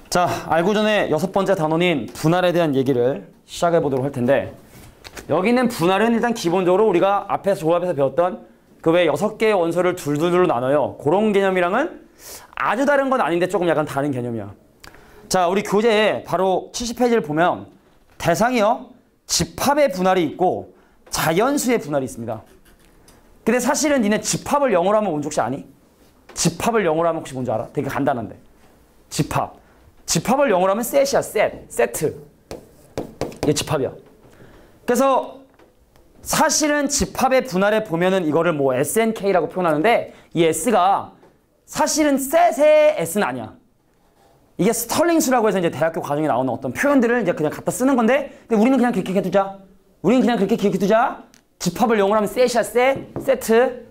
자, 알고 전에 6번째 단원인 분할에 대한 얘기를 시작해 보도록 할 텐데, 여기 있는 분할은 일단 기본적으로 우리가 앞에서 조합에서 배웠던 그 외 6개의 원소를 둘둘둘로 나눠요. 그런 개념이랑은 아주 다른 건 아닌데 조금 약간 다른 개념이야. 자, 우리 교재에 바로 70페이지를 보면 대상이요, 집합의 분할이 있고 자연수의 분할이 있습니다. 근데 사실은 니네 집합을 영어로 하면 뭔지 혹시 아니? 집합을 영어로 하면 혹시 뭔지 알아? 되게 간단한데. 집합을 영어로 하면 셋이야, 세트. 이게 집합이야. 그래서 사실은 집합의 분할에 보면은 이거를 뭐 SNK라고 표현하는데, 이 S가 사실은 셋의 S는 아니야. 이게 스털링 수라고 해서 이제 대학교 과정에 나오는 어떤 표현들을 이제 그냥 갖다 쓰는 건데, 근데 우리는 그냥 그렇게 기억해 두자. 집합을 영어로 하면 셋이야, 세트.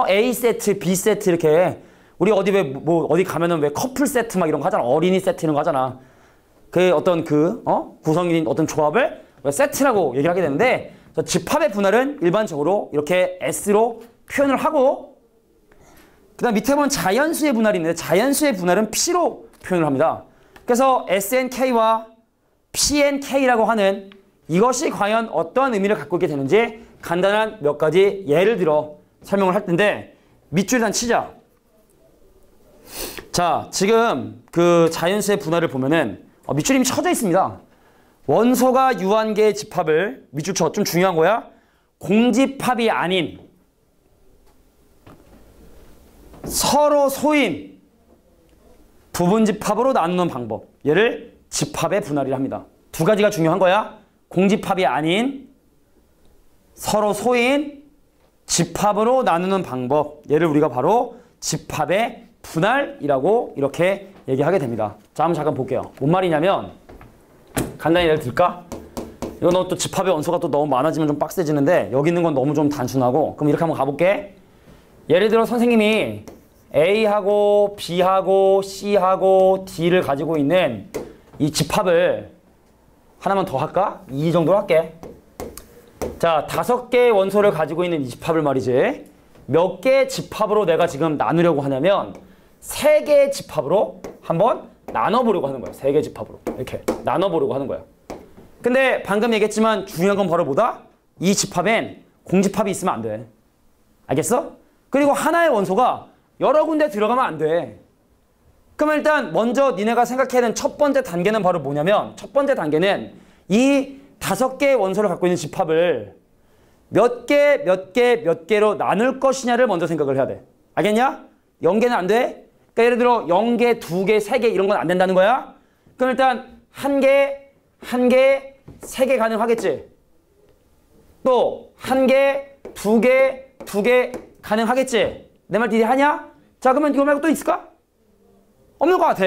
A 세트, B 세트 이렇게. 우리 어디 어디 가면은 왜 커플 세트 막 이런 거 하잖아. 어린이 세트 이런 거 하잖아. 그 어떤 구성인 어떤 조합을 세트라고 얘기를 하게 되는데, 집합의 분할은 일반적으로 이렇게 S로 표현을 하고, 그 다음 밑에 보면 자연수의 분할이 있는데, 자연수의 분할은 P로 표현을 합니다. 그래서 SNK와 PNK라고 하는 이것이 과연 어떤 의미를 갖고 있게 되는지 간단한 몇 가지 예를 들어 설명을 할 텐데, 밑줄 일단 치자. 자, 지금 그 자연수의 분할을 보면은 밑줄이 이미 쳐져 있습니다. 원소가 유한계의 집합을, 밑줄 쳐, 좀 중요한 거야. 공집합이 아닌 서로 소인 부분집합으로 나누는 방법, 얘를 집합의 분할이라 합니다. 두 가지가 중요한 거야. 공집합이 아닌 서로 소인 집합으로 나누는 방법, 얘를 우리가 바로 집합의 분할이라고 이렇게 얘기하게 됩니다. 자, 한번 잠깐 볼게요. 뭔 말이냐면, 간단히 예를 들까? 이거 너 또 집합의 원소가 또 너무 많아지면 좀 빡세지는데, 여기 있는 건 너무 좀 단순하고, 그럼 이렇게 한번 가볼게. 예를 들어 선생님이 A하고 B하고 C하고 D를 가지고 있는 이 집합을 하나만 더 할까? 이 정도로 할게. 자, 5개의 원소를 가지고 있는 이 집합을 말이지, 몇 개의 집합으로 내가 지금 나누려고 하냐면 3개의 집합으로 한번 나눠보려고 하는 거야. 3개의 집합으로 이렇게 나눠보려고 하는 거야. 근데 방금 얘기했지만 중요한 건 바로 뭐다? 이 집합엔 공집합이 있으면 안 돼. 알겠어? 그리고 하나의 원소가 여러 군데 들어가면 안 돼. 그럼 일단 먼저 니네가 생각해야 되는 첫 번째 단계는 바로 뭐냐면, 첫 번째 단계는 이 5개의 원소를 갖고 있는 집합을 몇 개로 나눌 것이냐를 먼저 생각을 해야 돼. 알겠냐? 0개는 안 돼. 그러니까 예를 들어 0개, 2개, 3개 이런 건 안 된다는 거야. 그럼 일단 1개, 3개 가능하겠지. 또 1개, 2개 가능하겠지. 내 말 이해하냐? 자, 그러면 이거 말고 또 있을까? 없는 것 같아.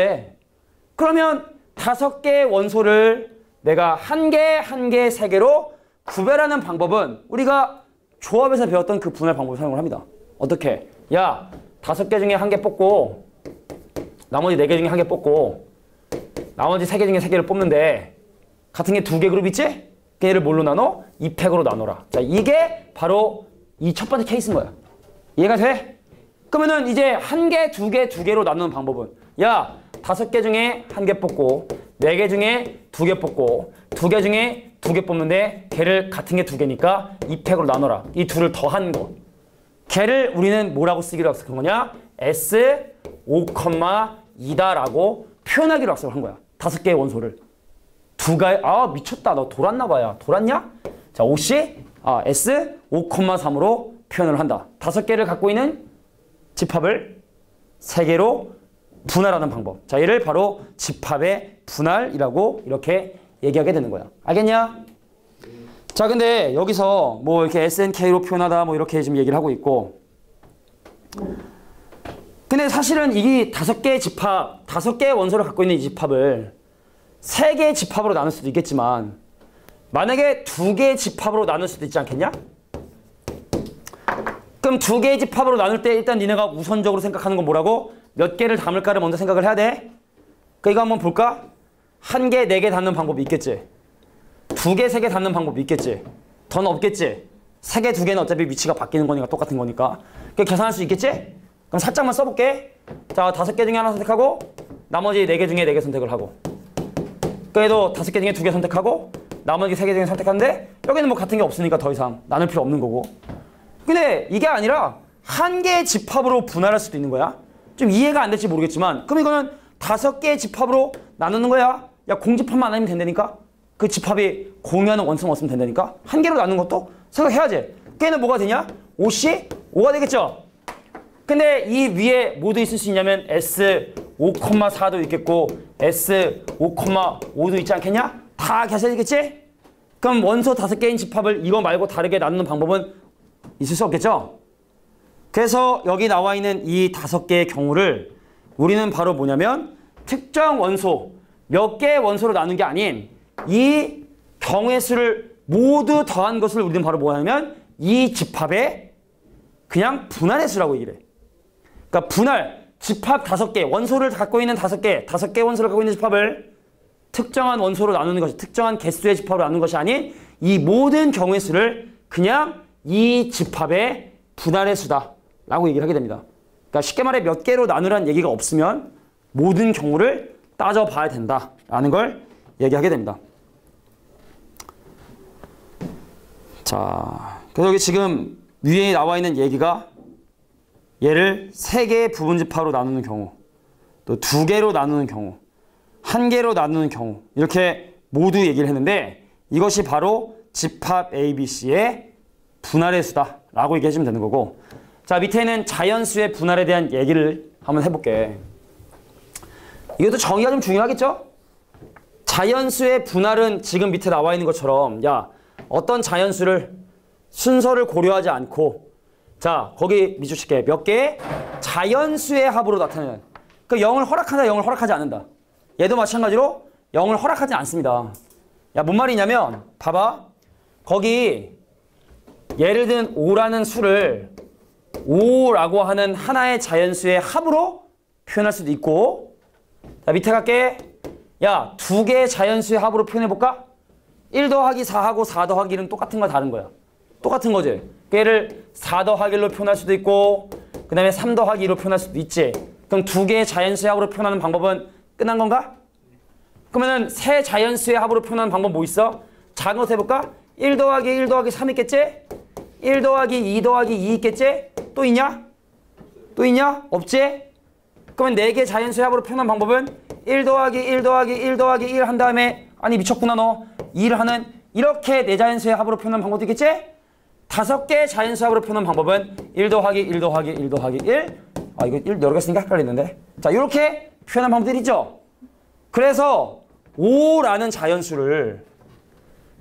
그러면 5개의 원소를 내가 1개, 3개로 구별하는 방법은 우리가 조합에서 배웠던 그 분할 방법을 사용을 합니다. 어떻게? 야, 5개 중에 1개 뽑고 나머지 4개 중에 1개 뽑고 나머지 3개 중에 3개를 뽑는데 같은 게 2개 그룹 있지? 걔를 뭘로 나눠? 2팩으로 나눠라. 자, 이게 바로 이 첫 번째 케이스인 거야. 이해가 돼? 그러면은 이제 1개, 2개로 나누는 방법은, 야, 5개 중에 1개 뽑고 4개 중에 2개 뽑고 2개 중에 2개 뽑는데 걔를 같은 게 2개니까 2팩으로 나눠라. 이 둘을 더한 거. 걔를 우리는 뭐라고 쓰기로 약속한 거냐? S5,2다라고 표현하기로 약속한 거야. 5개의 원소를. 미쳤다. 너 돌았나 봐야. 돌았냐? 자, 옷이 S5,3으로 표현을 한다. 5개를 갖고 있는 집합을 3개로 분할하는 방법. 자, 얘를 바로 집합의 분할이라고 이렇게 얘기하게 되는 거야. 알겠냐? 자, 근데 여기서 뭐 이렇게 SNK로 표현하다 뭐 이렇게 지금 얘기를 하고 있고, 근데 사실은 이 5개의 집합, 5개의 원소를 갖고 있는 이 집합을 3개의 집합으로 나눌 수도 있겠지만, 만약에 2개의 집합으로 나눌 수도 있지 않겠냐? 그럼 2개의 집합으로 나눌 때 일단 니네가 우선적으로 생각하는 건 뭐라고? 몇 개를 담을까를 먼저 생각을 해야 돼. 그러니까 이거 한번 볼까? 1개, 4개 담는 방법이 있겠지. 2개, 3개 담는 방법이 있겠지. 더는 없겠지. 3개, 2개는 어차피 위치가 바뀌는 거니까 똑같은 거니까. 계산할 수 있겠지? 그럼 살짝만 써볼게. 자, 5개 중에 하나 선택하고 나머지 4개 중에 4개 선택을 하고 그래도 5개 중에 2개 선택하고 나머지 3개 중에 선택하는데 여기는 뭐 같은 게 없으니까 더 이상 나눌 필요 없는 거고. 근데 이게 아니라 한 개의 집합으로 분할할 수도 있는 거야. 좀 이해가 안 될지 모르겠지만 그럼 이거는 5개의 집합으로 나누는 거야. 야, 공집합만 아니면 된다니까? 그 집합이 공유하는 원소만 없으면 된다니까? 한 개로 나누는 것도 생각해야지. 걔는 뭐가 되냐? 5시 5가 되겠죠? 근데 이 위에 뭐도 있을 수 있냐면 S5,4도 있겠고 S5,5도 있지 않겠냐? 다 계산되겠지? 그럼 원소 5개인 집합을 이거 말고 다르게 나누는 방법은 있을 수 없겠죠? 그래서 여기 나와 있는 이 5개의 경우를 우리는 바로 뭐냐면 특정 원소, 몇 개의 원소로 나눈 게 아닌 이 경우의 수를 모두 더한 것을 우리는 바로 뭐냐면 이 집합의 그냥 분할의 수라고 얘기를 해. 그러니까 분할, 집합 5개, 원소를 갖고 있는 5개 원소를 갖고 있는 집합을 특정한 원소로 나누는 것이, 특정한 개수의 집합으로 나누는 것이 아닌 이 모든 경우의 수를 그냥 이 집합의 분할의 수다 라고 얘기를 하게 됩니다. 그러니까 쉽게 말해 몇 개로 나누라는 얘기가 없으면 모든 경우를 따져봐야 된다라는 걸 얘기하게 됩니다. 자, 그래서 여기 지금 위에 나와 있는 얘기가 얘를 3개의 부분집합으로 나누는 경우, 또 2개로 나누는 경우, 1개로 나누는 경우 이렇게 모두 얘기를 했는데 이것이 바로 집합 ABC의 분할의 수다 라고 얘기하시면 되는 거고, 자 밑에는 자연수의 분할에 대한 얘기를 한번 해볼게. 이것도 정의가 좀 중요하겠죠? 자연수의 분할은 지금 밑에 나와 있는 것처럼 야 어떤 자연수를 순서를 고려하지 않고 자 거기 밑줄칠게 몇 개의 자연수의 합으로 나타내는 그 0을 허락한다 0을 허락하지 않는다. 얘도 마찬가지로 0을 허락하지 않습니다. 야 뭔 말이냐면 봐봐 거기 예를 든 5라는 수를 5라고 하는 하나의 자연수의 합으로 표현할 수도 있고 자 밑에 갈게 야 2개의 자연수의 합으로 표현해볼까? 1 더하기 4하고 4 더하기 1은 똑같은 거야 다른 거야? 똑같은 거지. 얘를 4 더하기 1로 표현할 수도 있고 그 다음에 3 더하기 2로 표현할 수도 있지. 그럼 2개의 자연수의 합으로 표현하는 방법은 끝난 건가? 그러면은 세 자연수의 합으로 표현하는 방법 뭐 있어? 작은 것도 해볼까? 1 더하기 1 더하기 3 있겠지? 1 더하기 2 더하기 2 있겠지? 또 있냐? 또 있냐? 없지? 그러면 4개 자연수의 합으로 표현하는 방법은 1 더하기 1 더하기 1 더하기 1 한 다음에 아니 미쳤구나 너 2를 하는 이렇게 4자연수의 합으로 표현하는 방법도 있겠지? 5개 자연수의 합으로 표현하는 방법은 1 더하기 1 더하기 1 더하기 1 아 이거 1 여러 개 쓰니까 헷갈리는데 자 이렇게 표현하는 방법들이 있죠? 그래서 5라는 자연수를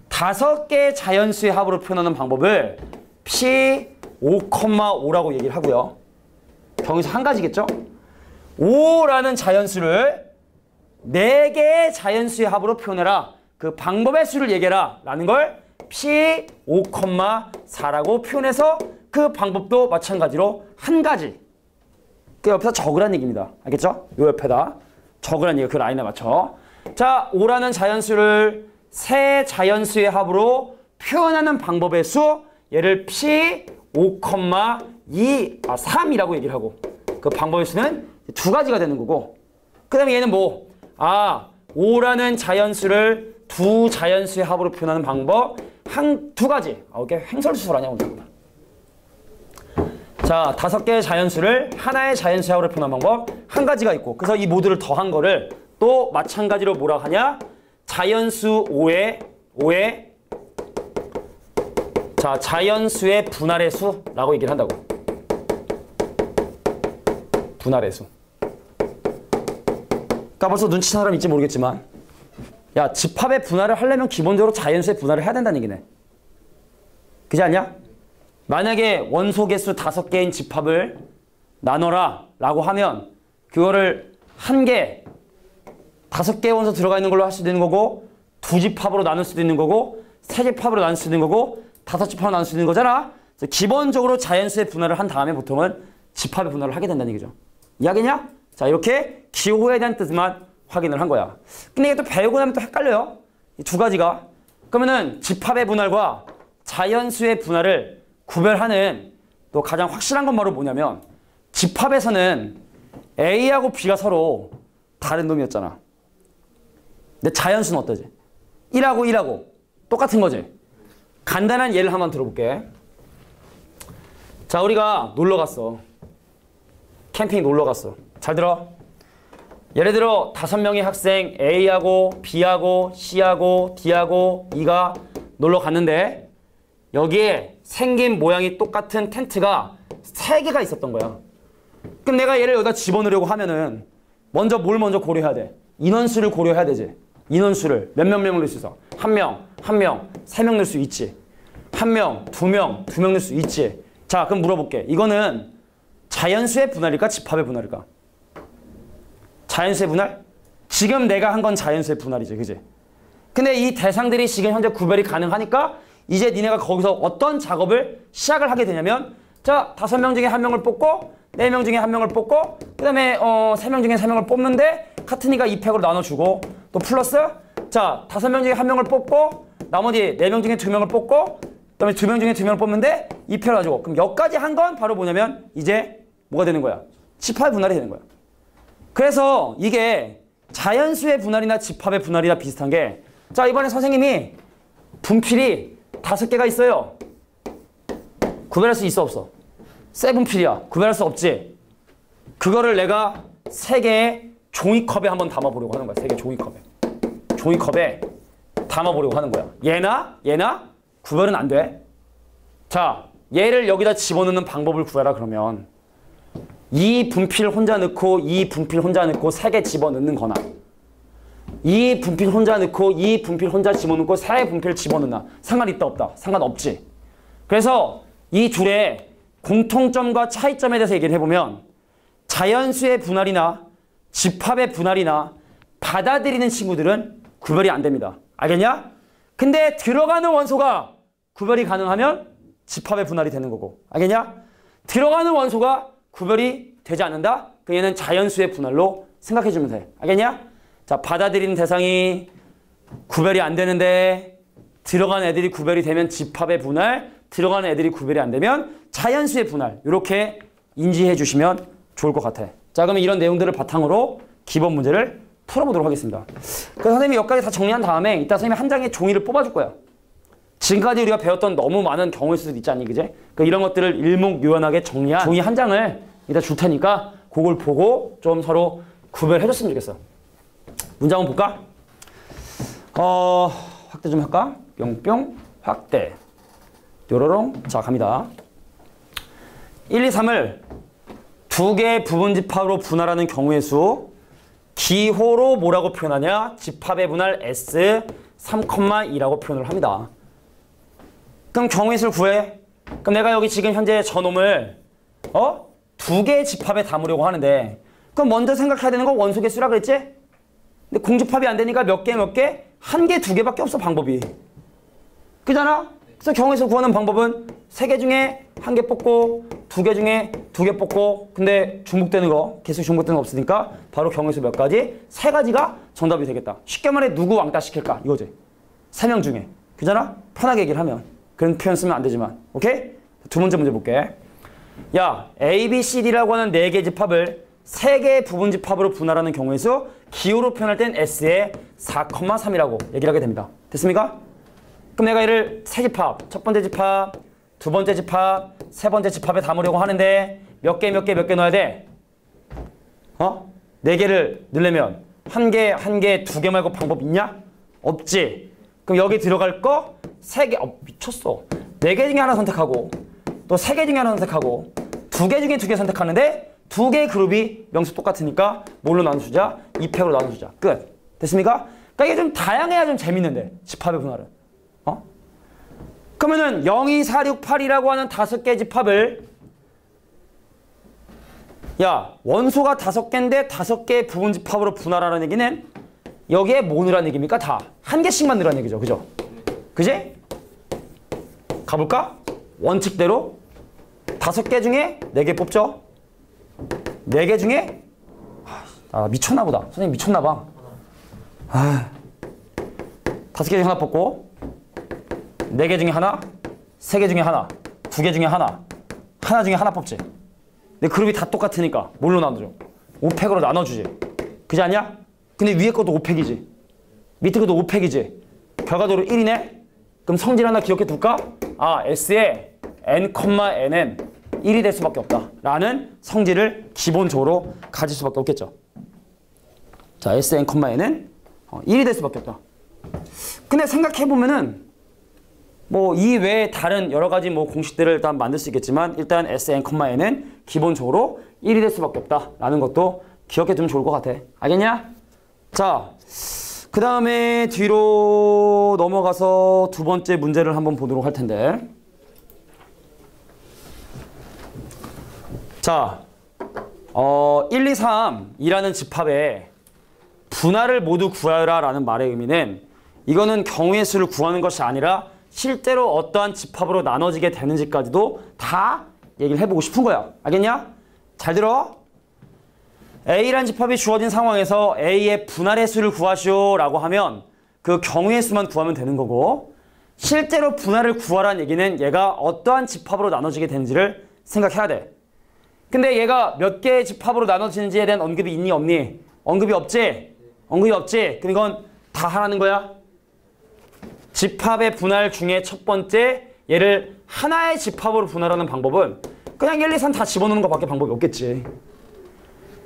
5개의 자연수의 합으로 표현하는 방법을 P5,5라고 얘기를 하고요. 경우에서 한 가지겠죠? 5라는 자연수를 4개의 자연수의 합으로 표현해라. 그 방법의 수를 얘기해라. 라는 걸 P5,4라고 표현해서 그 방법도 마찬가지로 한 가지. 그 옆에다 적으란 얘기입니다. 알겠죠? 요 옆에다 적으란 얘기가 그 라인에 맞춰. 자, 5라는 자연수를 세 자연수의 합으로 표현하는 방법의 수 얘를 P5,3이라고 얘기를 하고 그 방법의 수는 2가지가 되는 거고 그 다음에 얘는 뭐? 5라는 자연수를 2 자연수의 합으로 표현하는 방법 2가지. 이게 횡설수설 아니야 오늘. 자, 5개의 자연수를 하나의 자연수의 합으로 표현하는 방법 1가지가 있고 그래서 이 모두를 더한 거를 또 마찬가지로 뭐라 하냐? 자연수 5의 자, 자연수의 분할의 수라고 얘기를 한다고. 분할의 수. 그러니까 벌써 눈치챈 사람 있지 모르겠지만 야, 집합의 분할을 하려면 기본적으로 자연수의 분할을 해야 된다는 얘기네. 그지 않냐? 만약에 원소 개수 5개인 집합을 나눠라 라고 하면 그거를 1개 5개의 원소 들어가 있는 걸로 할 수도 있는 거고 2집합으로 나눌 수도 있는 거고 3집합으로 나눌 수도 있는 거고 5집합으로 나눌 수 있는 거잖아. 그래서 기본적으로 자연수의 분할을 한 다음에 보통은 집합의 분할을 하게 된다는 얘기죠. 이해하겠냐? 자, 이렇게 기호에 대한 뜻만 확인을 한 거야. 근데 이게 또 배우고 나면 또 헷갈려요. 이 2가지가. 그러면은 집합의 분할과 자연수의 분할을 구별하는 또 가장 확실한 건 바로 뭐냐면 집합에서는 A하고 B가 서로 다른 놈이었잖아. 근데 자연수는 어떠지? 1하고 1하고 똑같은 거지? 간단한 예를 한번 들어볼게. 자, 우리가 놀러 갔어. 캠핑 놀러 갔어. 잘 들어. 예를 들어 5명의 학생 A하고 B하고 C하고 D하고 E가 놀러 갔는데 여기에 생긴 모양이 똑같은 텐트가 3개가 있었던 거야. 그럼 내가 얘를 여기다 집어넣으려고 하면은 먼저 뭘 먼저 고려해야 돼? 인원수를 고려해야 되지. 인원수를 몇 명을 넣을 수 있어? 1명, 1명, 3명 넣을 수 있지. 1명, 2명, 2명 넣을 수 있지. 자, 그럼 물어볼게. 이거는 자연수의 분할일까? 집합의 분할일까? 자연수의 분할? 지금 내가 한 건 자연수의 분할이지, 그지? 근데 이 대상들이 지금 현재 구별이 가능하니까 이제 니네가 거기서 어떤 작업을 시작을 하게 되냐면 자, 5명 중에 1명을 뽑고 4명 중에 1명을 뽑고 그 다음에 3명 중에 3명을 뽑는데 같으니까 2팩으로 나눠주고 또 플러스 자, 5명 중에 1명을 뽑고 나머지 4명 중에 2명을 뽑고 그 다음에 2명 중에 2명을 뽑는데 2팩을 놔주고 그럼 여기까지 한 건 바로 뭐냐면 이제 뭐가 되는 거야? 집합의 분할이 되는 거야. 그래서 이게 자연수의 분할이나 집합의 분할이나 비슷한 게 자, 이번에 선생님이 분필이 5개가 있어요. 구별할 수 있어 없어? 새 분필이야. 구별할 수 없지? 그거를 내가 3개의 종이컵에 한번 담아보려고 하는 거야. 3개 종이컵에. 종이컵에 담아보려고 하는 거야. 얘나 구별은 안 돼. 자, 얘를 여기다 집어넣는 방법을 구해라 그러면 이 분필 혼자 넣고 이 분필 혼자 넣고 3개 집어넣는 거나 이 분필 혼자 넣고 이 분필 혼자 집어넣고 3개 분필 집어넣나 상관있다 없다? 상관없지. 그래서 이 둘의 공통점과 차이점에 대해서 얘기를 해보면 자연수의 분할이나 집합의 분할이나 받아들이는 친구들은 구별이 안 됩니다. 알겠냐? 근데 들어가는 원소가 구별이 가능하면 집합의 분할이 되는 거고. 알겠냐? 들어가는 원소가 구별이 되지 않는다? 그 얘는 자연수의 분할로 생각해주면 돼. 알겠냐? 자, 받아들이는 대상이 구별이 안 되는데 들어간 애들이 구별이 되면 집합의 분할, 들어가는 애들이 구별이 안 되면 자연수의 분할. 이렇게 인지해 주시면 좋을 것 같아. 자, 그러면 이런 내용들을 바탕으로 기본 문제를 풀어보도록 하겠습니다. 그래서 선생님이 여기까지 다 정리한 다음에 이따 선생님이 한 장의 종이를 뽑아줄 거야. 지금까지 우리가 배웠던 너무 많은 경우의 수도 있지 않니, 그제? 그러니까 이런 것들을 일목요연하게 정리한 종이 한 장을 이따 줄 테니까 그걸 보고 좀 서로 구별해줬으면 좋겠어. 문제 한번 볼까? 확대 좀 할까? 뿅뿅 확대. 요로롱. 자, 갑니다. 1, 2, 3을 2개의 부분집합으로 분할하는 경우의 수 기호로 뭐라고 표현하냐? 집합의 분할 S 3,2라고 표현을 합니다. 그럼 경우의 수를 구해. 그럼 내가 여기 지금 현재 저놈을 2개의 집합에 담으려고 하는데 그럼 먼저 생각해야 되는 건 원소 개수라 그랬지? 근데 공집합이 안 되니까 몇 개? 1개, 2개밖에 없어 방법이. 그잖아? 그래서 경우의 수 구하는 방법은 3개 중에 1개 뽑고 2개 중에 2개 뽑고 근데 중복되는 거 개수 중복되는 거 없으니까 바로 경우의 수 몇 가지? 3가지가 정답이 되겠다. 쉽게 말해 누구 왕따 시킬까? 이거지. 3명 중에. 그잖아? 편하게 얘기를 하면. 그런 표현 쓰면 안 되지만. 오케이? 두 번째 문제 볼게. 야, A, B, C, D라고 하는 4개의 집합을 3개의 부분 집합으로 분할하는 경우의 수 기호로 표현할 땐 S의 4,3이라고 얘기를 하게 됩니다. 됐습니까? 그럼 내가 얘를 3집합, 첫 번째 집합, 두 번째 집합, 세 번째 집합에 담으려고 하는데 몇 개 넣어야 돼? 4개를 넣으려면 1개, 2개 말고 방법 있냐? 없지. 그럼 여기 들어갈 거 3개, 미쳤어. 4개 중에 하나 선택하고 또 3개 중에 하나 선택하고 2개 중에 2개 선택하는데 2개의 그룹이 명수 똑같으니까 뭘로 나눠주자? 2팩으로 나눠주자. 끝. 됐습니까? 그러니까 이게 좀 다양해야 좀 재밌는데 집합의 분할은. 그러면은 0, 2, 4, 6, 8이라고 하는 5개의 집합을 야, 원소가 5개인데 5개의 부분 집합으로 분할하라는 얘기는 여기에 뭐 넣으라는 얘기입니까? 다. 1개씩만 넣으라는 얘기죠. 그죠? 그지? 가볼까? 원칙대로 5개 중에 4개 뽑죠? 4개 중에 미쳤나 보다. 선생님 미쳤나 봐. 5개 중에 하나 뽑고 4개 중에 하나, 3개 중에 하나, 2개 중에 하나, 하나 중에 하나 뽑지. 근데 그룹이 다 똑같으니까 뭘로 나누죠? 5팩으로 나눠주지. 그지 않냐? 근데 위에 것도 5팩이지. 밑에 것도 5팩이지. 결과적으로 1이네? 그럼 성질 하나 기억해 둘까? 아, S의 n,n은 1이 될 수밖에 없다. 라는 성질을 기본적으로 가질 수밖에 없겠죠. 자, Sn, n은 1이 될 수밖에 없다. 근데 생각해보면은 뭐 이 외에 다른 여러 가지 뭐 공식들을 일단 만들 수 있겠지만 일단 Sn, n은 기본적으로 1이 될 수밖에 없다. 라는 것도 기억해 두면 좋을 것 같아. 알겠냐? 자, 그 다음에 뒤로 넘어가서 두 번째 문제를 한번 보도록 할 텐데. 자, 1, 2, 3이라는 집합에 분할을 모두 구하여라 라는 말의 의미는 이거는 경우의 수를 구하는 것이 아니라 실제로 어떠한 집합으로 나눠지게 되는지까지도 다 얘기를 해보고 싶은 거야. 알겠냐? 잘 들어. A라는 집합이 주어진 상황에서 A의 분할의 수를 구하시오 라고 하면 그 경우의 수만 구하면 되는 거고, 실제로 분할을 구하라는 얘기는 얘가 어떠한 집합으로 나눠지게 되는지를 생각해야 돼. 근데 얘가 몇 개의 집합으로 나눠지는지에 대한 언급이 있니 없니? 언급이 없지? 언급이 없지? 그럼 이건 다 하라는 거야. 집합의 분할 중에 첫 번째, 얘를 하나의 집합으로 분할하는 방법은 그냥 1, 2, 3 다 집어넣는 것밖에 방법이 없겠지.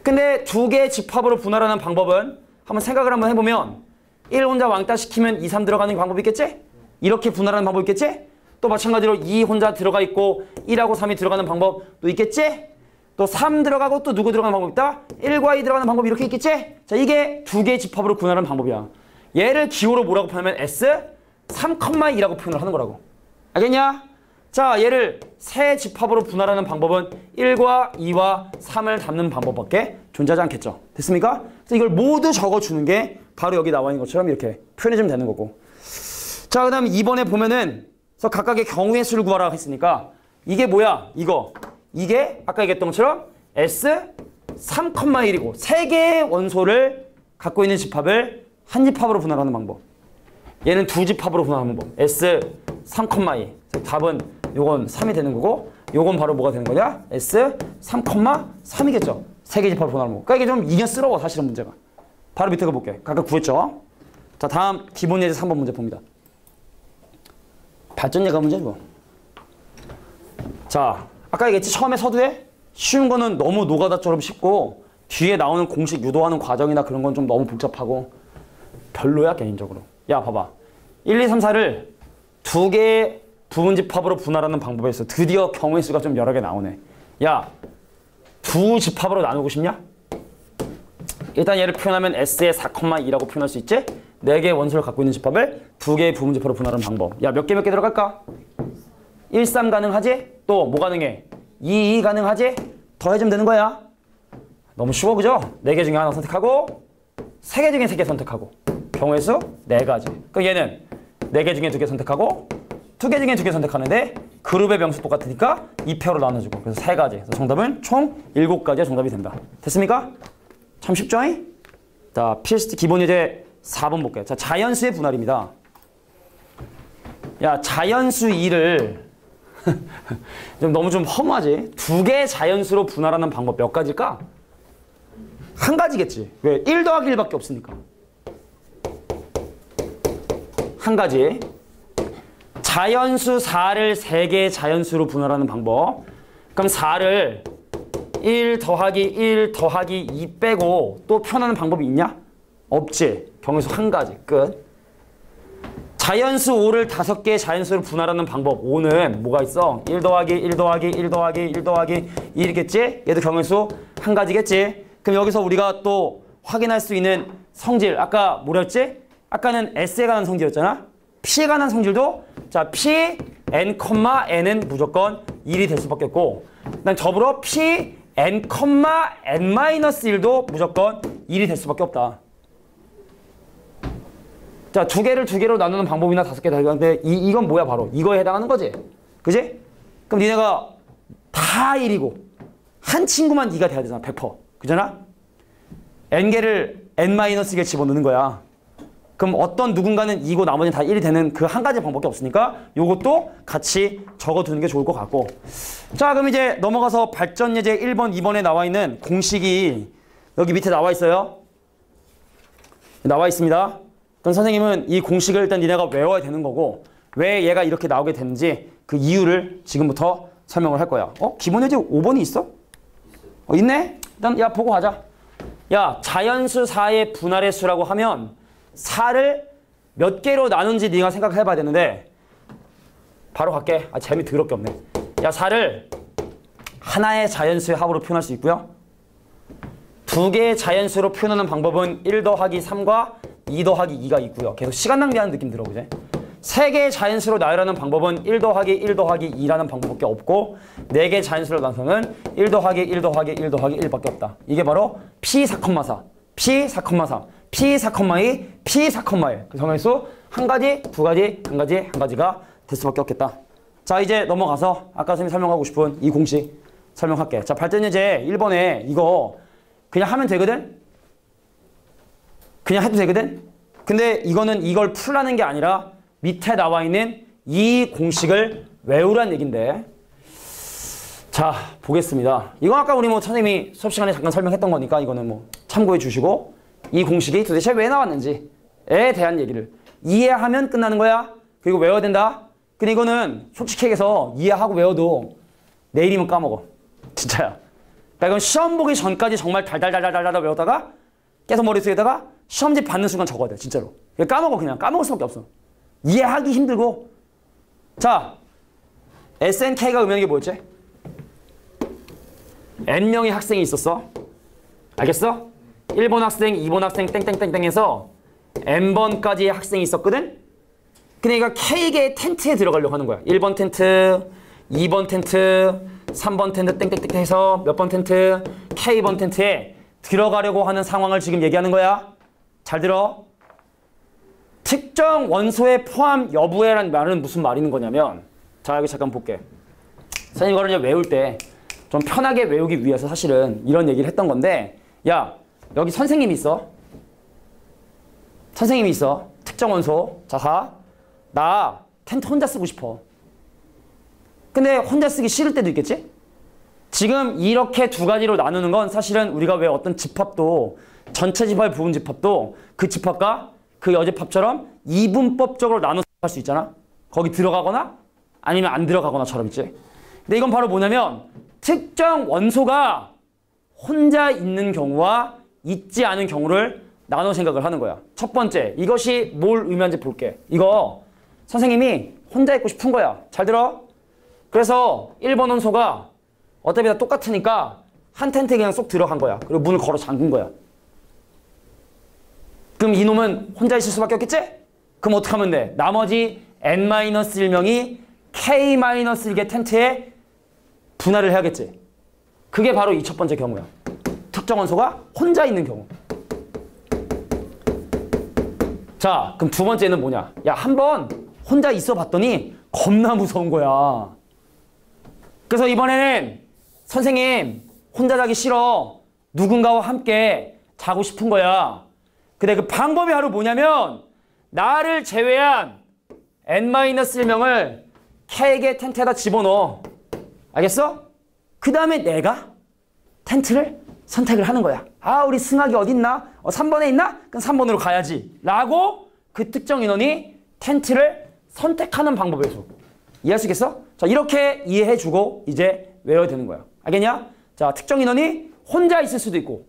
근데 두 개의 집합으로 분할하는 방법은 한번 생각을 한번 해보면 1 혼자 왕따 시키면 2, 3 들어가는 방법이 있겠지? 이렇게 분할하는 방법이 있겠지? 또 마찬가지로 2 혼자 들어가 있고 1하고 3이 들어가는 방법도 있겠지? 또 3 들어가고 또 누구 들어가는 방법이 있다? 1과 2 들어가는 방법이 이렇게 있겠지? 자, 이게 두 개의 집합으로 분할하는 방법이야. 얘를 기호로 뭐라고 표현하면 S 3,2라고 표현을 하는 거라고. 알겠냐? 자, 얘를 세 집합으로 분할하는 방법은 1과 2와 3을 담는 방법밖에 존재하지 않겠죠. 됐습니까? 그래서 이걸 모두 적어주는 게 바로 여기 나와 있는 것처럼 이렇게 표현해주면 되는 거고. 자, 그 다음에 2번에 보면은 그래서 각각의 경우의 수를 구하라고 했으니까 이게 뭐야? 이게 아까 얘기했던 것처럼 S 3,1이고 세 개의 원소를 갖고 있는 집합을 한 집합으로 분할하는 방법. 얘는 두 집합으로 분할하는 방법. S 3,2. 답은 요건 3이 되는 거고, 요건 바로 뭐가 되는 거냐? S 3,3이겠죠. 세 개 집합으로 분할하는 거. 그러니까 이게 좀 이견스러워, 사실은 문제가. 바로 밑에 거 볼게. 각각 구했죠. 자, 다음 기본 예제 3번 문제 봅니다. 발전 예가 문제죠. 자, 아까 얘기했지, 처음에 서두에 쉬운 거는 너무 노가다처럼 쉽고 뒤에 나오는 공식 유도하는 과정이나 그런 건 좀 너무 복잡하고 별로야, 개인적으로. 야, 봐봐. 1, 2, 3, 4를 두 개의 부분집합으로 분할하는 방법에서 드디어 경우의 수가 좀 여러 개 나오네. 야, 두 집합으로 나누고 싶냐? 일단 얘를 표현하면 S의 4,2라고 표현할 수 있지? 4개의 원소를 갖고 있는 집합을 두 개의 부분집합으로 분할하는 방법. 야, 몇 개 들어갈까? 1, 3 가능하지? 또 뭐 가능해? 2, 2 가능하지? 더해주면 되는 거야. 너무 쉬워, 그죠? 4개 중에 하나 선택하고 3개 중에 3개 선택하고 경우의 수 4가지. 그럼 얘는 4개 중에 2개 선택하고 2개 중에 2개 선택하는데 그룹의 명수 똑같으니까 2표로 나눠주고, 그래서 3가지. 그래서 정답은 총 7가지의 정답이 된다. 됐습니까? 참 쉽죠? 자, 필수 기본 예제 4번 볼게요. 자, 자연수의 분할입니다. 야, 자연수 2를 너무 좀 허무하지? 두 개의 자연수로 분할하는 방법 몇 가지일까? 한 가지겠지. 왜? 1 더하기 1밖에 없으니까. 한 가지. 자연수 4를 3개의 자연수로 분할하는 방법. 그럼 4를 1 더하기 1 더하기 2 빼고 또 표현하는 방법이 있냐? 없지. 경우수 한 가지. 끝. 자연수 5를 5개의 자연수로 분할하는 방법. 5는 뭐가 있어? 1 더하기 1 더하기 1 더하기 1 더하기 2겠지? 얘도 경우수 한 가지겠지? 그럼 여기서 우리가 또 확인할 수 있는 성질. 아까 뭐랬지? 아까는 S에 관한 성질이었잖아? P에 관한 성질도 자, P, N, N은 무조건 1이 될 수밖에 없고, 그다음 더불어 P, N, N-1도 무조건 1이 될 수밖에 없다. 자, 두 개로 나누는 방법이나 5개 다 하는데 이건 뭐야? 바로 이거에 해당하는 거지. 그지? 그럼 니네가 다 1이고 한 친구만 2가 돼야 되잖아. 100%. 그잖아? n개를 n-개 집어넣는 거야. 그럼 어떤 누군가는 2고 나머지는 다 1이 되는 그 한 가지 방법밖에 없으니까 요것도 같이 적어두는 게 좋을 것 같고. 자, 그럼 이제 넘어가서 발전 예제 1번, 2번에 나와 있는 공식이 여기 밑에 나와 있어요. 나와 있습니다. 그럼 선생님은 이 공식을 일단 니네가 외워야 되는 거고 왜 얘가 이렇게 나오게 되는지 그 이유를 지금부터 설명을 할 거야. 기본 예제 5번이 있어? 있네? 일단 야 보고 가자. 야 자연수 4의 분할의 수라고 하면 4를 몇 개로 나눈지 네가 생각해 봐야 되는데 바로 갈게. 재미 더럽게 없네. 야 4를 하나의 자연수의 합으로 표현할 수 있고요. 두 개의 자연수로 표현하는 방법은 1 더하기 3과 2 더하기 2가 있고요. 계속 시간 낭비하는 느낌 들어, 그제? 세 개의 자연수로 나열하는 방법은 1 더하기 1 더하기 2라는 방법밖에 없고 네 개의 자연수로 나눠서는 1 더하기 1 더하기 1 더하기 1밖에 없다. 이게 바로 P4,4, P4,4, P4,2, P4,1. 그 정의수 한 가지, 두 가지, 한 가지, 한 가지가 될 수밖에 없겠다. 자, 이제 넘어가서 아까 선생님이 설명하고 싶은 이 공식 설명할게. 자, 발전예제 1번에 이거 그냥 하면 되거든? 그냥 해도 되거든? 근데 이거는 이걸 풀라는 게 아니라 밑에 나와 있는 이 공식을 외우란 얘긴데 자 보겠습니다. 이거 아까 우리 선생님이 수업 시간에 잠깐 설명했던 거니까 이거는 참고해 주시고 이 공식이 도대체 왜 나왔는지에 대한 얘기를 이해하면 끝나는 거야. 그리고 외워야 된다. 근데 이거는 솔직히 얘기해서 이해하고 외워도 내일이면 까먹어. 진짜야. 그러니까 이건 시험 보기 전까지 정말 달달달달달달 외우다가 계속 머릿속에다가 시험지 받는 순간 적어야 돼. 진짜로. 까먹어. 그냥 까먹을 수밖에 없어. 이해하기 힘들고. 자, SNK가 의미하는 게 뭐였지? N명의 학생이 있었어. 알겠어? 1번 학생, 2번 학생 땡땡땡땡해서 N번까지의 학생이 있었거든? 그러니까 K개의 텐트에 들어가려고 하는 거야. 1번 텐트, 2번 텐트, 3번 텐트 땡땡땡 해서 몇 번 텐트, K번 텐트에 들어가려고 하는 상황을 지금 얘기하는 거야. 잘 들어. 특정 원소의 포함 여부에라는 말은 무슨 말이는 거냐면 자 여기 잠깐 볼게. 선생님 이거를 이제 외울 때 좀 편하게 외우기 위해서 사실은 이런 얘기를 했던 건데 야 여기 선생님이 있어. 선생님이 있어. 특정 원소. 자 나 텐트 혼자 쓰고 싶어. 근데 혼자 쓰기 싫을 때도 있겠지? 지금 이렇게 두 가지로 나누는 건 사실은 우리가 왜 어떤 집합도 전체 집합, 부분 집합도 그 집합과 그 여집합처럼 이분법적으로 나눠서 할 수 있잖아. 거기 들어가거나 아니면 안 들어가거나처럼 있지. 근데 이건 바로 뭐냐면 특정 원소가 혼자 있는 경우와 있지 않은 경우를 나눠 생각을 하는 거야. 첫 번째, 이것이 뭘 의미하는지 볼게. 이거 선생님이 혼자 있고 싶은 거야. 잘 들어? 그래서 1번 원소가 어차피 다 똑같으니까 한 텐트에 그냥 쏙 들어간 거야. 그리고 문을 걸어 잠근 거야. 그럼 이놈은 혼자 있을 수밖에 없겠지? 그럼 어떻게 하면 돼? 나머지 N-1명이 K-1개 텐트에 분할을 해야겠지. 그게 바로 이 첫 번째 경우야. 특정 원소가 혼자 있는 경우. 자, 그럼 두 번째는 뭐냐? 야, 한번 혼자 있어 봤더니 겁나 무서운 거야. 그래서 이번에는 선생님 혼자 자기 싫어. 누군가와 함께 자고 싶은 거야. 근데 그 방법이 바로 뭐냐면 나를 제외한 N-1명을 K개 텐트에다 집어넣어. 알겠어? 그 다음에 내가 텐트를 선택을 하는 거야. 아 우리 승학이 어디 있나? 3번에 있나? 그럼 3번으로 가야지. 라고 그 특정 인원이 텐트를 선택하는 방법이었어. 이해할 수 있겠어? 자 이렇게 이해해주고 이제 외워야 되는 거야. 알겠냐? 자 특정 인원이 혼자 있을 수도 있고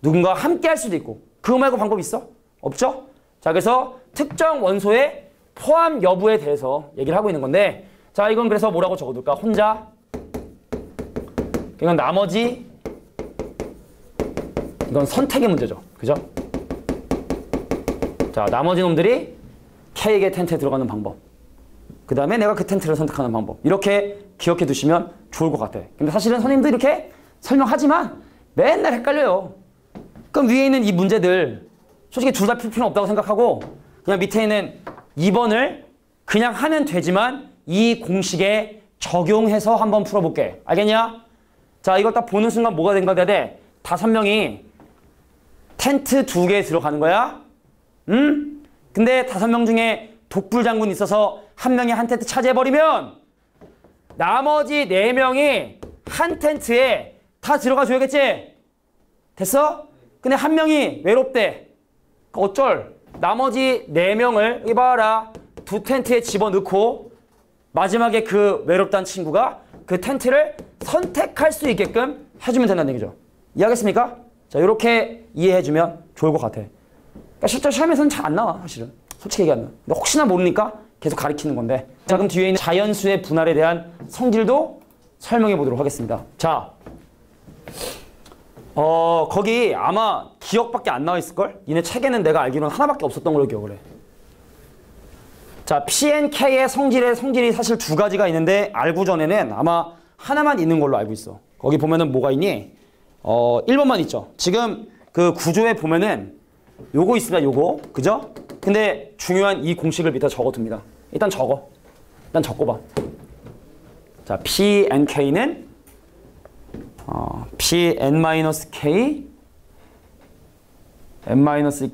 누군가와 함께 할 수도 있고 그거 말고 방법 있어? 없죠? 자 그래서 특정 원소의 포함 여부에 대해서 얘기를 하고 있는 건데 자 이건 그래서 뭐라고 적어둘까? 혼자 이건 나머지 이건 선택의 문제죠. 그죠? 자 나머지 놈들이 K개 텐트에 들어가는 방법 그 다음에 내가 그 텐트를 선택하는 방법 이렇게 기억해 두시면 좋을 것 같아. 근데 사실은 선생님도 이렇게 설명하지만 맨날 헷갈려요. 그럼 위에 있는 이 문제들 솔직히 둘 다 풀 필요는 없다고 생각하고 그냥 밑에 있는 2번을 그냥 하면 되지만 이 공식에 적용해서 한번 풀어볼게. 알겠냐? 자 이걸 딱 보는 순간 뭐가 된 거야 돼? 5명이 텐트 2개에 들어가는 거야. 응? 근데 5명 중에 독불 장군이 있어서 한 명이 한 텐트 차지해버리면 나머지 4명이 한 텐트에 다 들어가 줘야겠지? 됐어? 근데 한 명이 외롭대. 어쩔? 나머지 4명을 여기 봐라. 두 텐트에 집어넣고 마지막에 그 외롭다는 친구가 그 텐트를 선택할 수 있게끔 해주면 된다는 얘기죠. 이해하겠습니까? 자, 이렇게 이해해주면 좋을 것 같아. 그러니까 실제 시험에서는 잘 안 나와, 사실은. 솔직히 얘기하면. 근데 혹시나 모르니까 계속 가리키는 건데. 자, 그럼 뒤에 있는 자연수의 분할에 대한 성질도 설명해 보도록 하겠습니다. 자, 거기 아마 기억밖에 안 나와 있을걸? 니네 책에는 내가 알기로는 하나밖에 없었던 걸로 기억을 해. 자, P&K의 성질이 사실 2가지가 있는데 알고 전에는 아마 하나만 있는 걸로 알고 있어. 거기 보면은 뭐가 있니? 1번만 있죠. 지금 그 구조에 보면은 요거 있습니다. 요거. 그죠? 근데 중요한 이 공식을 밑에 적어둡니다. 일단 적어. 일단 적어봐. 자, P&K는 Pn-K n-1,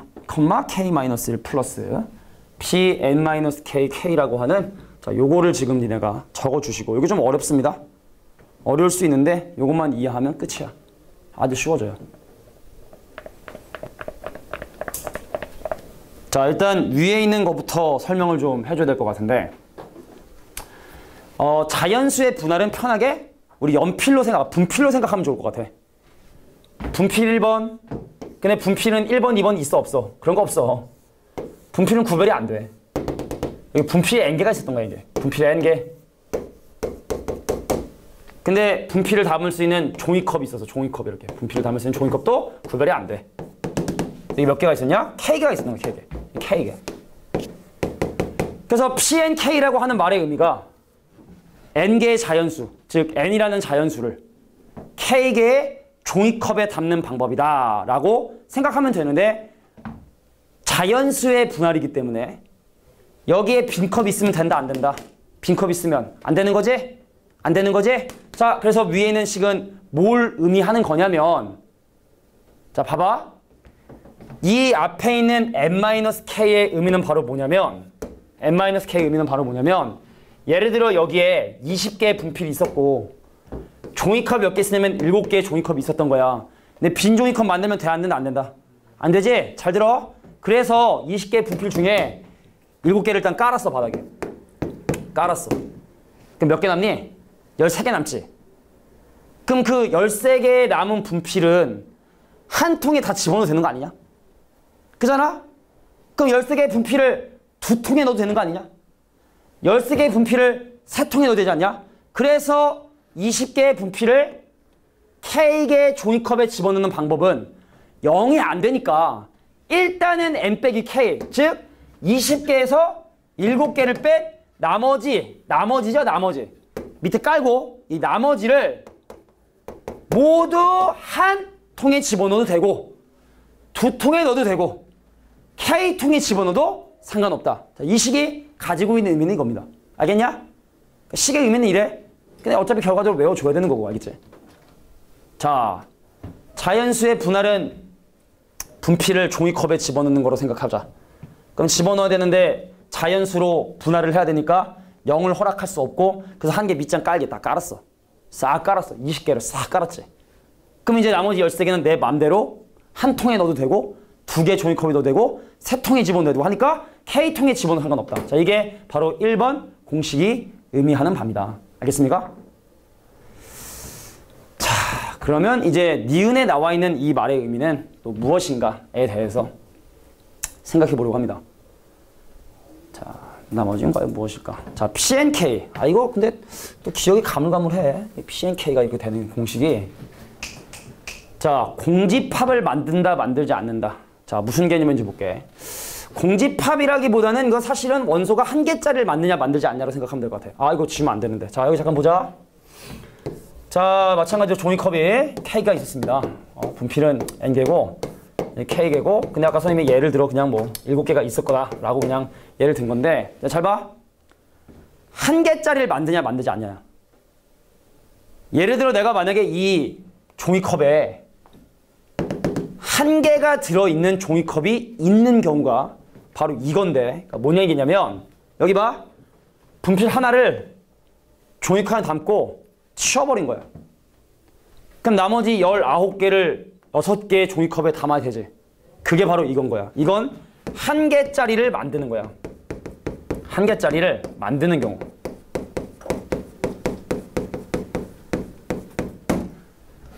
K-1 플러스 Pn-K, K라고 하는 자, 요거를 지금 니네가 적어주시고 이거 좀 어렵습니다. 어려울 수 있는데 요것만 이해하면 끝이야. 아주 쉬워져요. 자, 일단 위에 있는 것부터 설명을 좀 해줘야 될 것 같은데 자연수의 분할은 편하게 우리 연필로 분필로 생각하면 좋을 것 같아. 분필 1번. 근데 분필은 1번, 2번 있어 없어? 그런 거 없어. 분필은 구별이 안 돼. 여기 분필에 N개가 있었던 거야, 이게. 분필에 N개. 근데 분필을 담을 수 있는 종이컵이 있어서 종이컵 이렇게. 분필을 담을 수 있는 종이컵도 구별이 안 돼. 여기 몇 개가 있었냐? K개가 있었던 거야, K개. K개. 그래서 P&K라고 하는 말의 의미가 N개의 자연수, 즉 N이라는 자연수를 K개의 종이컵에 담는 방법이다 라고 생각하면 되는데 자연수의 분할이기 때문에 여기에 빈컵 있으면 된다 안 된다? 빈컵 있으면 안 되는 거지? 안 되는 거지? 자, 그래서 위에 있는 식은 뭘 의미하는 거냐면 자, 봐봐. 이 앞에 있는 n-k의 의미는 바로 뭐냐면 n-k의 의미는 바로 뭐냐면 예를 들어 여기에 20개의 분필이 있었고 종이컵 몇 개 쓰냐면 7개의 종이컵이 있었던 거야. 근데 빈 종이컵 만들면 돼? 안 된다? 안 된다? 안 되지? 잘 들어. 그래서 20개의 분필 중에 7개를 일단 깔았어, 바닥에. 깔았어. 그럼 몇 개 남니? 13개 남지? 그럼 그 13개 남은 분필은 한 통에 다 집어넣어도 되는 거 아니냐? 그잖아? 그럼 13개의 분필을 2통에 넣어도 되는 거 아니냐? 13개의 분필을 3통에 넣어도 되지 않냐? 그래서 20개의 분필을 K개의 종이컵에 집어넣는 방법은 0이 안 되니까 일단은 N 빼기 K, 즉 20개에서 7개를 뺀 나머지죠, 나머지. 밑에 깔고 이 나머지를 모두 한 통에 집어넣어도 되고 2통에 넣어도 되고 K통에 집어넣어도 상관없다. 자, 이 식이 가지고 있는 의미는 이겁니다. 알겠냐? 식의 의미는 이래. 근데 어차피 결과적으로 외워줘야 되는 거고, 알겠지? 자, 자연수의 분할은 분필을 종이컵에 집어넣는 거로 생각하자. 그럼 집어넣어야 되는데 자연수로 분할을 해야 되니까 0을 허락할 수 없고 그래서 한 개 밑장 깔게 딱 깔았어. 싹 깔았어. 20개를 싹 깔았지. 그럼 이제 나머지 13개는 내 맘대로 한 통에 넣어도 되고 2개 종이컵에 넣어도 되고 3통에 집어넣어도 되고 하니까 K통에 집어넣어도 상관없다. 자, 이게 바로 1번 공식이 의미하는 바입니다. 알겠습니까? 자, 그러면 이제 니은에 나와 있는 이 말의 의미는 또 무엇인가에 대해서 생각해 보려고 합니다. 자, 나머지는 과연 무엇일까? 자, P&K. 아, 이거 근데 또 기억이 가물가물해. P&K가 이렇게 되는 공식이. 자, 공집합을 만든다, 만들지 않는다. 자, 무슨 개념인지 볼게. 공집합이라기보다는 이거 사실은 원소가 한 개짜리를 만드냐 만들지 않냐로 생각하면 될 것 같아. 아, 이거 지우면 안 되는데. 자, 여기 잠깐 보자. 자, 마찬가지로 종이컵에 K가 있었습니다. 분필은 N개고 K개고 근데 아까 선생님이 예를 들어 그냥 뭐 7개가 있을 거다라고 그냥 예를 든 건데 자, 잘 봐. 한 개짜리를 만드냐 만들지 않냐. 예를 들어 내가 만약에 이 종이컵에 한 개가 들어있는 종이컵이 있는 경우가 바로 이건데 그러니까 뭐냐 얘기냐면 여기 봐. 분필 하나를 종이컵에 담고 치워버린 거야. 그럼 나머지 19개를 6개의 종이컵에 담아야 되지. 그게 바로 이건 거야. 이건 한 개짜리를 만드는 거야. 한 개짜리를 만드는 경우.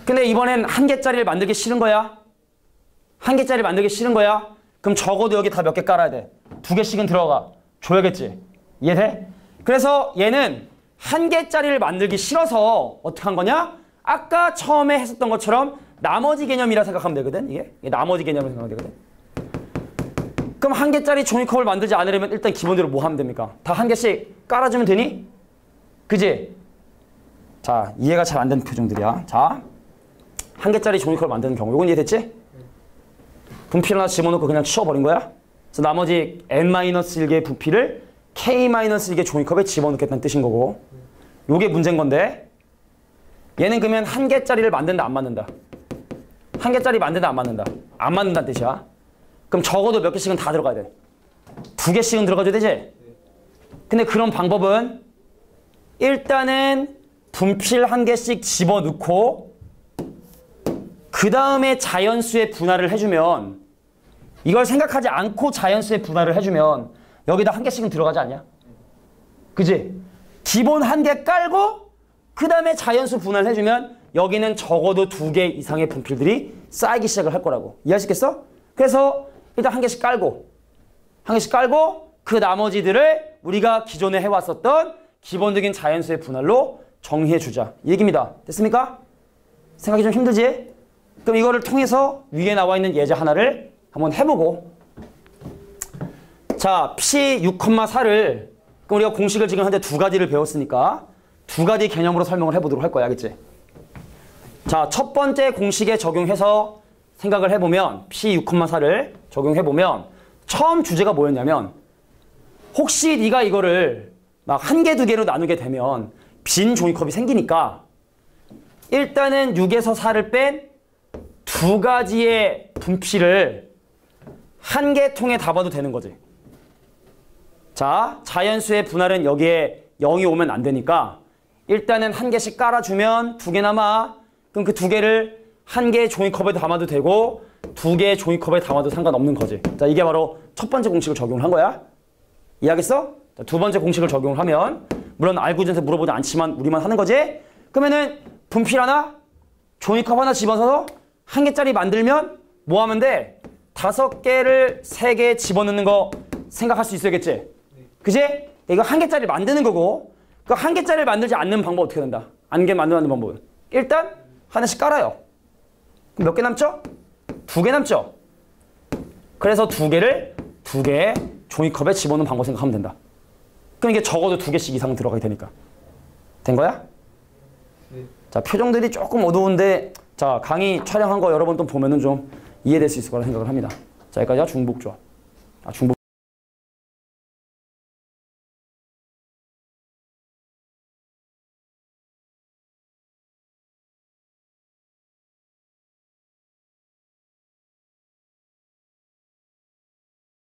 근데 이번엔 한 개짜리를 만들기 싫은 거야? 한 개짜리 만들기 싫은 거야? 그럼 적어도 여기 다 몇 개 깔아야 돼. 2개씩은 들어가. 줘야겠지. 이해돼? 그래서 얘는 한 개짜리를 만들기 싫어서 어떻게 한 거냐? 아까 처음에 했었던 것처럼 나머지 개념이라 생각하면 되거든. 이게 나머지 개념으로 생각하면 되거든. 그럼 한 개짜리 종이컵을 만들지 않으려면 일단 기본적으로 뭐 하면 됩니까? 다 한 개씩 깔아주면 되니? 그지? 자, 이해가 잘 안 되는 표정들이야. 자, 한 개짜리 종이컵을 만드는 경우. 이건 이해됐지? 분필 하나 집어넣고 그냥 치워버린 거야. 그래서 나머지 n-1개의 부피를 k-1개 종이컵에 집어넣겠다는 뜻인 거고. 요게 문제인 건데 얘는 그러면 한 개짜리를 만든다 안 만든다? 한 개짜리 만든다 안 만든다? 안 만든다는 뜻이야. 그럼 적어도 몇 개씩은 다 들어가야 돼. 2개씩은 들어가줘야 되지? 근데 그런 방법은 일단은 분필 한 개씩 집어넣고 그 다음에 자연수의 분할을 해주면 이걸 생각하지 않고 자연수의 분할을 해주면 여기다 한 개씩은 들어가지 않냐? 그지? 기본 한 개 깔고 그 다음에 자연수 분할을 해주면 여기는 적어도 2개 이상의 분필들이 쌓이기 시작을 할 거라고. 이해하시겠어? 그래서 일단 한 개씩 깔고 그 나머지들을 우리가 기존에 해왔었던 기본적인 자연수의 분할로 정의해주자. 이 얘기입니다. 됐습니까? 생각이 좀 힘들지? 그럼 이거를 통해서 위에 나와 있는 예제 하나를 한번 해보고 자, P 6,4를 그럼 우리가 공식을 지금 현재 2가지를 배웠으니까 2가지 개념으로 설명을 해보도록 할 거야. 알겠지? 자, 첫 번째 공식에 적용해서 생각을 해보면 P 6,4를 적용해보면 처음 주제가 뭐였냐면 혹시 네가 이거를 막 1개, 2개로 나누게 되면 빈 종이컵이 생기니까 일단은 6에서 4를 뺀 2가지의 분필을 한 개 통에 담아도 되는 거지. 자, 자연수의 분할은 여기에 0이 오면 안 되니까 일단은 한 개씩 깔아주면 2개 남아. 그럼 그 2개를 한 개의 종이컵에 담아도 되고 2개의 종이컵에 담아도 상관없는 거지. 자, 이게 바로 첫 번째 공식을 적용을 한 거야. 이해하겠어? 자, 두 번째 공식을 적용을 하면 물론 알고전에서 물어보지 않지만 우리만 하는 거지. 그러면은 분필 하나, 종이컵 하나 집어서 한 개짜리 만들면 뭐 하면 돼? 5개를 3개에 집어넣는 거 생각할 수 있어야겠지? 그지? 이거 한 개짜리 만드는 거고 그 한 개짜리를 만들지 않는 방법 어떻게 된다? 한 개 만드는 방법은 일단 하나씩 깔아요. 그럼 몇 개 남죠? 2개 남죠? 그래서 2개를 2개의 종이컵에 집어넣는 방법 생각하면 된다. 그럼 이게 적어도 2개씩 이상 들어가게 되니까. 된 거야? 네. 자, 표정들이 조금 어두운데 자, 강의 촬영한 거 여러 번 또 보면은 좀 이해될 수 있을 거라 생각을 합니다. 자, 여기까지가 중복조. 중복.